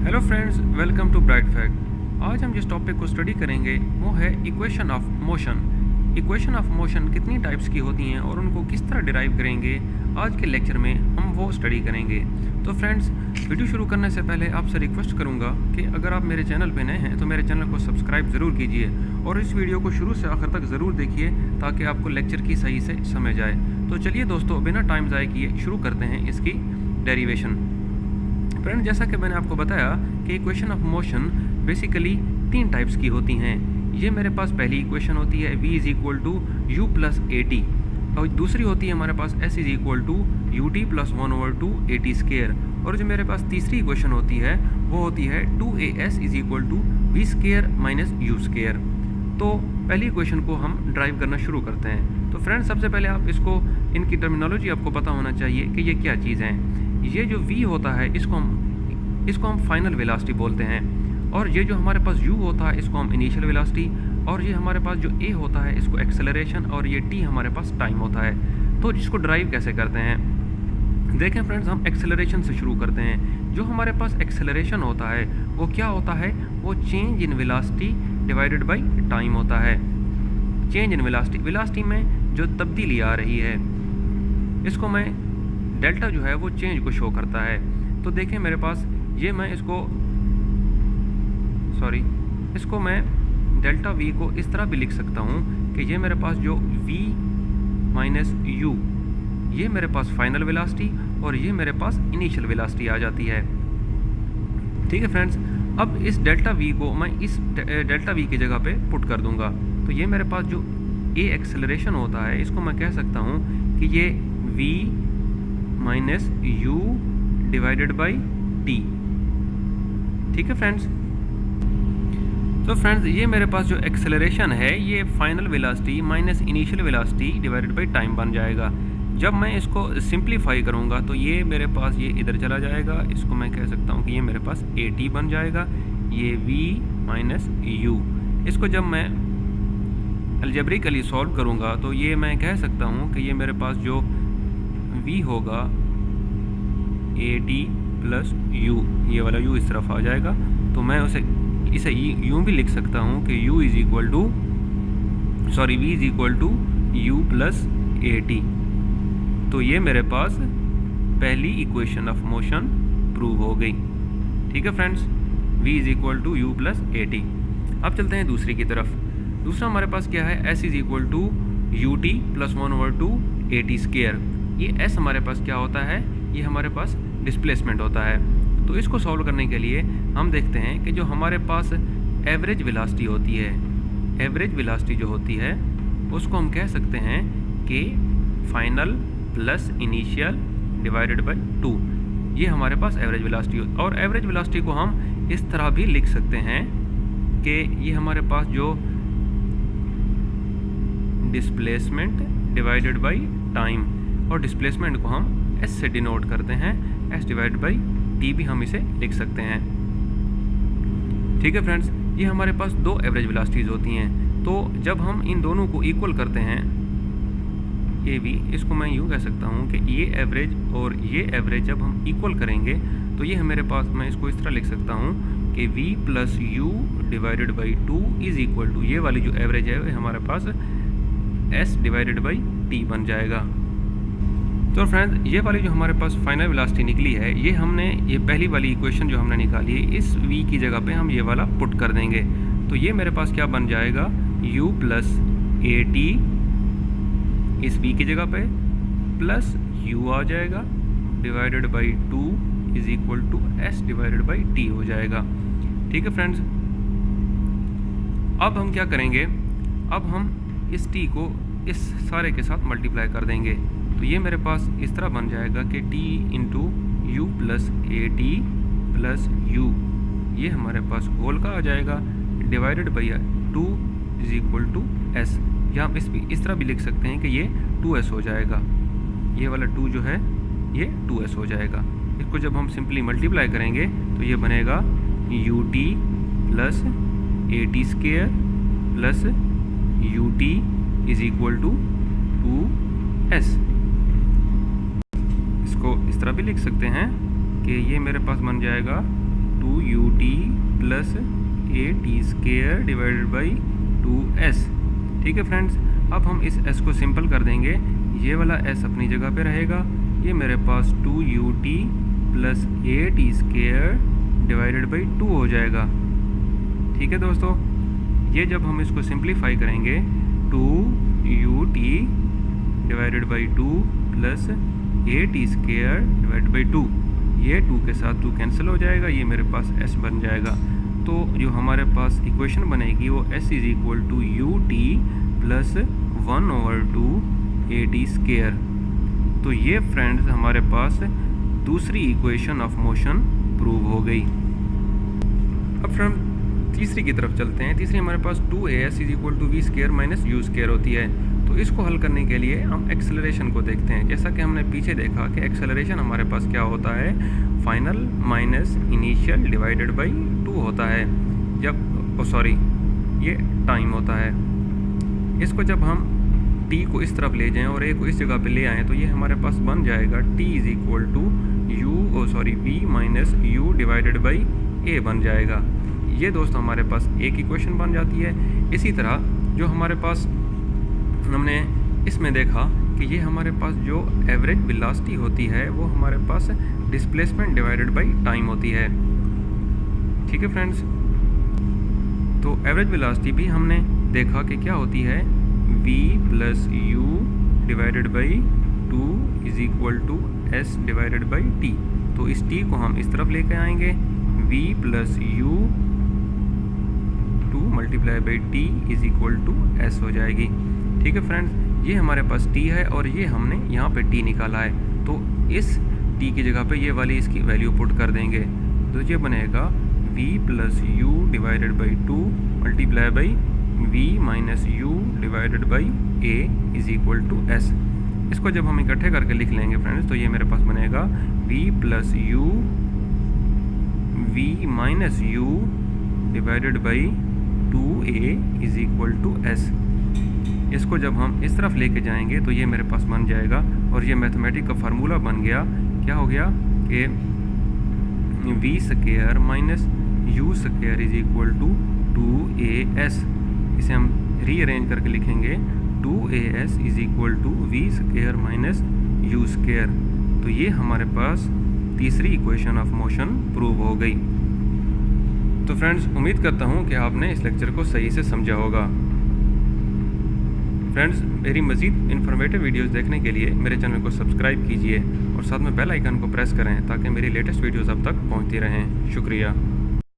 Hello friends, welcome to Bright Fact. आज हम जिस टॉपिक को स्टडी करेंगे वो है equation of motion. Equation of motion कितनी टाइप्स की होती हैं और उनको किस तरह डिराइव करेंगे, आज के लेक्चर में हम वो स्टडी करेंगे। तो फ्रेंड्स, वीडियो शुरू करने से पहले आपसे रिक्वेस्ट करूंगा कि अगर आप मेरे चैनल पे नए हैं तो मेरे चैनल को सब्सक्राइब ज़रूर कीजिए और इस वीडियो को शुरू से आखिर तक ज़रूर देखिए ताकि आपको लेक्चर की सही से समझ आए। तो चलिए दोस्तों, बिना टाइम ज़ाय किए शुरू करते हैं इसकी डेरिवेशन। फ्रेंड, जैसा कि मैंने आपको बताया कि इक्वेशन ऑफ मोशन बेसिकली तीन टाइप्स की होती हैं। ये मेरे पास पहली इक्वेशन होती है v is equal to u plus a t, और दूसरी होती है हमारे पास s is equal to u t plus 1/2 a t square, और जो मेरे पास तीसरी इक्वेशन होती है वो होती है 2as is equal to v square minus u square. तो पहली इक्वेशन को हम ड्राइव करना शुरू करते हैं। तो फ्रेंड, सबसे पहले आप इसको, इनकी टर्मिनोलॉजी आपको पता होना चाहिए कि ये क्या चीज़ हैं। ये जो v होता है इसको हम फाइनल वेलोसिटी बोलते हैं, और ये जो हमारे पास u होता है इसको हम इनिशियल वेलोसिटी, और ये हमारे पास जो a होता है इसको एक्सेलरेशन, और ये t हमारे पास टाइम होता है। तो जिसको ड्राइव कैसे करते हैं, देखें फ्रेंड्स, हम एक्सेलरेशन से शुरू करते हैं। जो हमारे पास एक्सेलरेशन होता है वो क्या होता है, वो change in velocity divided by time होता है। चेंज इन वेलोसिटी में जो तब्दीली आ रही है इसको मैं डेल्टा जो है वो चेंज को शो करता है। तो देखें मेरे पास ये, मैं इसको मैं डेल्टा v को इस तरह भी लिख सकता हूँ कि ये मेरे पास जो v माइनस u, ये मेरे पास फाइनल वेलोसिटी और ये मेरे पास इनिशियल वेलोसिटी आ जाती है। ठीक है फ्रेंड्स, अब इस डेल्टा v को मैं इस डेल्टा v की जगह पे पुट कर दूंगा। तो ये मेरे पास जो a एक्सेलरेशन होता है इसको मैं कह सकता हूँ कि ये v minus you divided by T. ठीक है फ्रेंड्स, तो फ्रेंड्स ये मेरे पास जो एक्सेलरेशन है ये final velocity minus initial velocity divided by time बन जाएगा। जब मैं इसको सिंप्लीफाई करूँगा तो ये मेरे पास ये इधर चला जाएगा, इसको मैं कह सकता हूँ कि ये मेरे पास ए टी बन जाएगा, ये v माइनस यू। इसको जब मैं अलजेब्रिकली सॉल्व करूँगा तो ये मैं कह सकता हूँ कि ये मेरे पास जो v होगा ए टी प्लस यू, ये वाला u इस तरफ आ जाएगा। तो मैं इसे यूँ भी लिख सकता हूँ कि v is equal to u plus a t. तो ये मेरे पास पहली इक्वेशन ऑफ मोशन प्रूव हो गई। ठीक है friends, v is equal to u plus a t. अब चलते हैं दूसरी की तरफ। दूसरा हमारे पास क्या है, s is equal to u t plus 1/2 a t square. ये s हमारे पास क्या होता है, ये हमारे पास डिस्प्लेसमेंट होता है। तो इसको सॉल्व करने के लिए हम देखते हैं कि जो हमारे पास एवरेज वेलोसिटी होती है, एवरेज वेलोसिटी जो होती है उसको हम कह सकते हैं कि final plus initial divided by 2। ये हमारे पास एवरेज वेलोसिटी होती है, और एवरेज वेलोसिटी को हम इस तरह भी लिख सकते हैं कि ये हमारे पास जो डिस्प्लेसमेंट डिवाइडेड बाई टाइम, और डिस्प्लेसमेंट को हम s से डिनोट करते हैं, s डिवाइड बाई t भी हम इसे लिख सकते हैं। ठीक है फ्रेंड्स, ये हमारे पास दो एवरेज वेलोसिटीज़ होती हैं। तो जब हम इन दोनों को इक्वल करते हैं, ये भी, इसको मैं यूँ कह सकता हूँ कि ये एवरेज और ये एवरेज जब हम इक्वल करेंगे तो ये मेरे पास, मैं इसको इस तरह लिख सकता हूँ कि v plus u divided by 2 is equal to, ये वाली जो एवरेज है वो हमारे पास s डिवाइडेड बाई t बन जाएगा। तो फ्रेंड्स, ये वाली जो हमारे पास फाइनल वेलोसिटी निकली है, ये हमने, ये पहली वाली इक्वेशन जो हमने निकाली है, इस v की जगह पे हम ये वाला पुट कर देंगे। तो ये मेरे पास क्या बन जाएगा, u प्लस ए टी इस v की जगह पे प्लस u आ जाएगा divided by 2 is equal to s divided by t हो जाएगा। ठीक है फ्रेंड्स, अब हम क्या करेंगे, अब हम इस t को इस सारे के साथ मल्टीप्लाई कर देंगे। तो ये मेरे पास इस तरह बन जाएगा कि t into u plus a t plus u, ये हमारे पास होल का आ जाएगा divided by 2 is equal to s। या हम इस तरह भी लिख सकते हैं कि ये 2s हो जाएगा, ये वाला 2 जो है ये 2s हो जाएगा। इसको जब हम सिंपली मल्टीप्लाई करेंगे तो ये बनेगा u t plus a t square plus u t is equal to 2s। इसको इस तरह भी लिख सकते हैं कि ये मेरे पास बन जाएगा 2 2ut plus at² divided by 2s। ठीक है फ्रेंड्स, अब हम इस s को सिंपल कर देंगे। ये वाला s अपनी जगह पे रहेगा। ये मेरे पास 2ut plus at² divided by 2 हो जाएगा। ठीक है दोस्तों, ये जब हम इसको सिंप्लीफाई करेंगे 2ut divided by 2 plus at² divided by 2, ये 2 के साथ 2 कैंसिल हो जाएगा, ये मेरे पास s बन जाएगा। तो जो हमारे पास इक्वेशन बनेगी वो s is equal to ut plus 1/2 at²। तो ये फ्रेंड्स हमारे पास दूसरी इक्वेशन ऑफ मोशन प्रूव हो गई। अब फ्रेंड तीसरी की तरफ चलते हैं। तीसरी हमारे पास 2as is equal to v² minus u² होती है। तो इसको हल करने के लिए हम एक्सेलरेशन को देखते हैं। जैसा कि हमने पीछे देखा कि एक्सेलरेशन हमारे पास क्या होता है, final minus initial divided by 2 होता है। जब ये टाइम होता है। इसको जब हम t को इस तरफ ले जाएं और a को इस जगह पे ले आएँ तो ये हमारे पास बन जाएगा t is equal to v minus u divided by a बन जाएगा। ये दोस्तों हमारे पास एक इक्वेशन बन जाती है। इसी तरह जो हमारे पास हमने इसमें देखा कि ये हमारे पास जो एवरेज वेलोसिटी होती है वो हमारे पास डिस्प्लेसमेंट डिवाइडेड बाई टाइम होती है। ठीक है फ्रेंड्स, तो एवरेज वेलोसिटी भी हमने देखा कि क्या होती है, v plus u divided by 2 is equal to s divided by t। तो इस t को हम इस तरफ लेकर आएंगे, v plus u 2 multiply by t is equal to s हो जाएगी। ठीक है फ्रेंड्स, ये हमारे पास t है और ये हमने यहाँ पे t निकाला है। तो इस t की जगह पे ये वाली इसकी वैल्यू पुट कर देंगे तो ये बनेगा v plus u divided by 2 multiply by v minus u divided by a is equal to s। इसको जब हम इकट्ठे करके लिख लेंगे फ्रेंड्स तो ये मेरे पास बनेगा v plus u v minus u divided by 2a is equal to s। इसको जब हम इस तरफ लेके जाएंगे तो ये मेरे पास बन जाएगा और ये मैथमेटिक का फार्मूला बन गया। क्या हो गया कि v² minus u² is equal to 2as। इसे हम रीअरेंज करके लिखेंगे 2as is equal to v² minus u²। तो ये हमारे पास तीसरी इक्वेशन ऑफ मोशन प्रूव हो गई। तो फ्रेंड्स, उम्मीद करता हूँ कि आपने इस लेक्चर को सही से समझा होगा। फ्रेंड्स, मेरी मज़ीद इन्फॉर्मेटिव वीडियोस देखने के लिए मेरे चैनल को सब्सक्राइब कीजिए और साथ में बेल आइकन को प्रेस करें ताकि मेरी लेटेस्ट वीडियोस अब तक पहुंचती रहें। शुक्रिया।